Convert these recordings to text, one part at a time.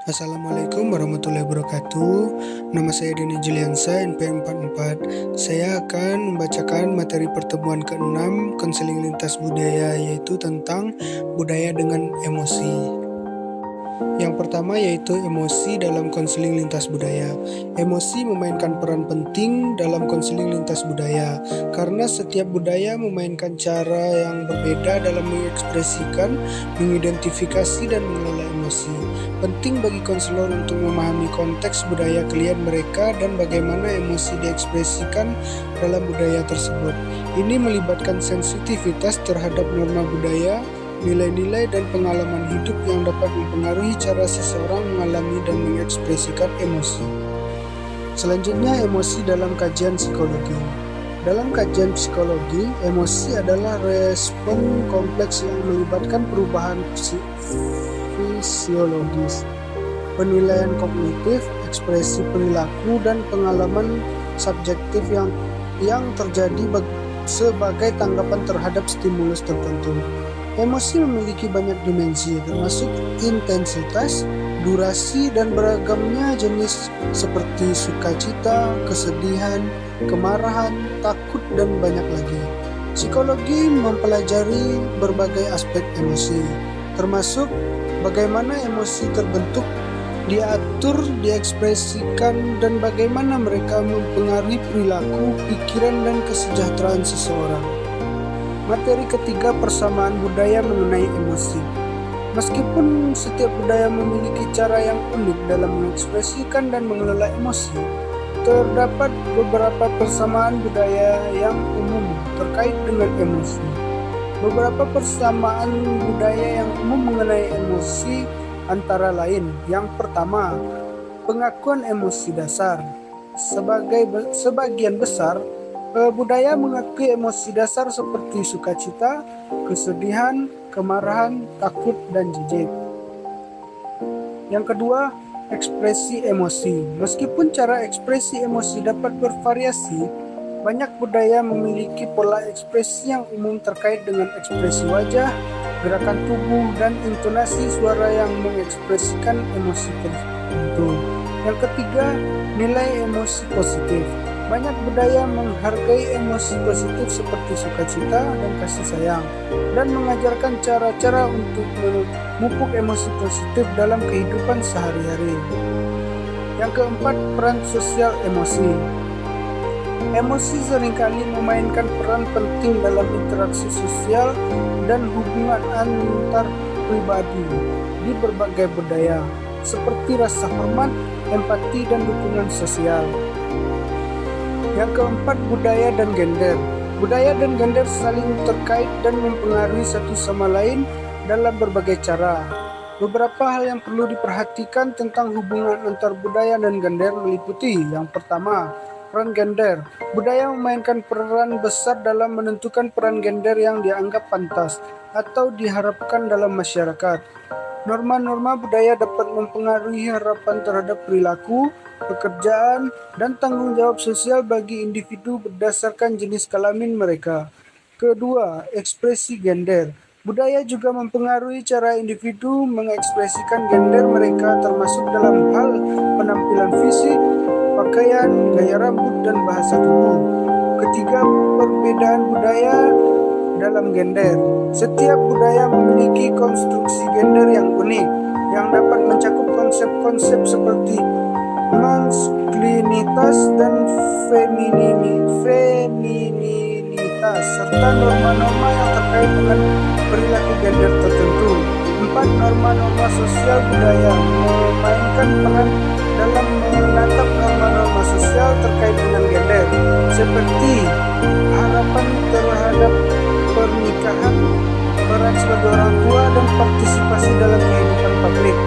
Assalamualaikum warahmatullahi wabarakatuh. Nama saya Denny Juliansa, NPM 44. Saya akan membacakan materi pertemuan ke-6 konseling lintas budaya, yaitu tentang budaya dengan emosi. Yang pertama yaitu emosi dalam konseling lintas budaya. Emosi memainkan peran penting dalam konseling lintas budaya karena setiap budaya memainkan cara yang berbeda dalam mengekspresikan, mengidentifikasi, dan mengelola emosi. Penting bagi konselor untuk memahami konteks budaya klien mereka dan bagaimana emosi diekspresikan dalam budaya tersebut. Ini melibatkan sensitivitas terhadap norma budaya, nilai-nilai dan pengalaman hidup yang dapat mempengaruhi cara seseorang mengalami dan mengekspresikan emosi. Selanjutnya, emosi dalam kajian psikologi. Dalam kajian psikologi, emosi adalah respon kompleks yang melibatkan perubahan fisiologis, penilaian kognitif, ekspresi perilaku, dan pengalaman subjektif yang terjadi sebagai tanggapan terhadap stimulus tertentu. Emosi memiliki banyak dimensi, termasuk intensitas, durasi, dan beragamnya jenis seperti sukacita, kesedihan, kemarahan, takut, dan banyak lagi. Psikologi mempelajari berbagai aspek emosi, termasuk bagaimana emosi terbentuk, diatur, diekspresikan, dan bagaimana mereka mempengaruhi perilaku, pikiran, dan kesejahteraan seseorang. Materi ketiga, persamaan budaya mengenai emosi. Meskipun setiap budaya memiliki cara yang unik dalam mengekspresikan dan mengelola emosi, terdapat beberapa persamaan budaya yang umum terkait dengan emosi. Beberapa persamaan budaya yang umum mengenai emosi antara lain: yang pertama, pengakuan emosi dasar. Sebagian besar budaya mengakui emosi dasar seperti sukacita, kesedihan, kemarahan, takut, dan jijik. Yang kedua, ekspresi emosi. Meskipun cara ekspresi emosi dapat bervariasi, banyak budaya memiliki pola ekspresi yang umum terkait dengan ekspresi wajah, gerakan tubuh, dan intonasi suara yang mengekspresikan emosi tertentu. Yang ketiga, nilai emosi positif. Banyak budaya menghargai emosi positif seperti sukacita dan kasih sayang, dan mengajarkan cara-cara untuk memupuk emosi positif dalam kehidupan sehari-hari. Yang keempat, peran sosial emosi. Emosi seringkali memainkan peran penting dalam interaksi sosial dan hubungan antar pribadi di berbagai budaya, seperti rasa hormat, empati, dan dukungan sosial. Yang keempat, budaya dan gender. Budaya dan gender saling terkait dan mempengaruhi satu sama lain dalam berbagai cara. Beberapa hal yang perlu diperhatikan tentang hubungan antar budaya dan gender meliputi: yang pertama, peran gender. Budaya memainkan peran besar dalam menentukan peran gender yang dianggap pantas atau diharapkan dalam masyarakat. Norma-norma budaya dapat mempengaruhi harapan terhadap perilaku, pekerjaan, dan tanggung jawab sosial bagi individu berdasarkan jenis kelamin mereka. Kedua, ekspresi gender. Budaya juga mempengaruhi cara individu mengekspresikan gender mereka, termasuk dalam hal penampilan fisik, pakaian, gaya rambut, dan bahasa tubuh. Ketiga, perbedaan budaya dalam gender. Setiap budaya memiliki konstruksi gender yang unik, yang dapat mencakup konsep-konsep seperti maskulinitas dan femininitas, serta norma-norma yang terkait dengan perilaku gender tertentu. 4. Norma-norma sosial budaya memainkan peran dalam menatap norma-norma sosial terkait dengan gender, seperti harapan terhadap pernikahan, peran sebagai orang tua, dan partisipasi dalam kehidupan publik.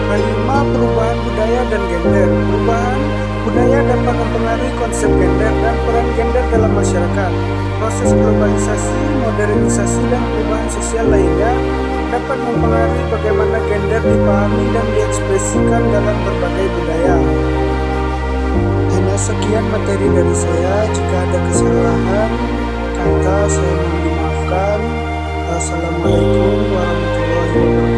Kelima, perubahan budaya dan gender. Perubahan budaya dapat mempengaruhi konsep gender dan peran gender dalam masyarakat. Proses globalisasi, modernisasi, dan perubahan sosial lainnya dapat mempengaruhi bagaimana gender dipahami dan diekspresikan dalam berbagai budaya. Sekian materi dari saya. Jika ada kesalahan kata, saya mohon dimaafkan. Assalamualaikum warahmatullahi wabarakatuh.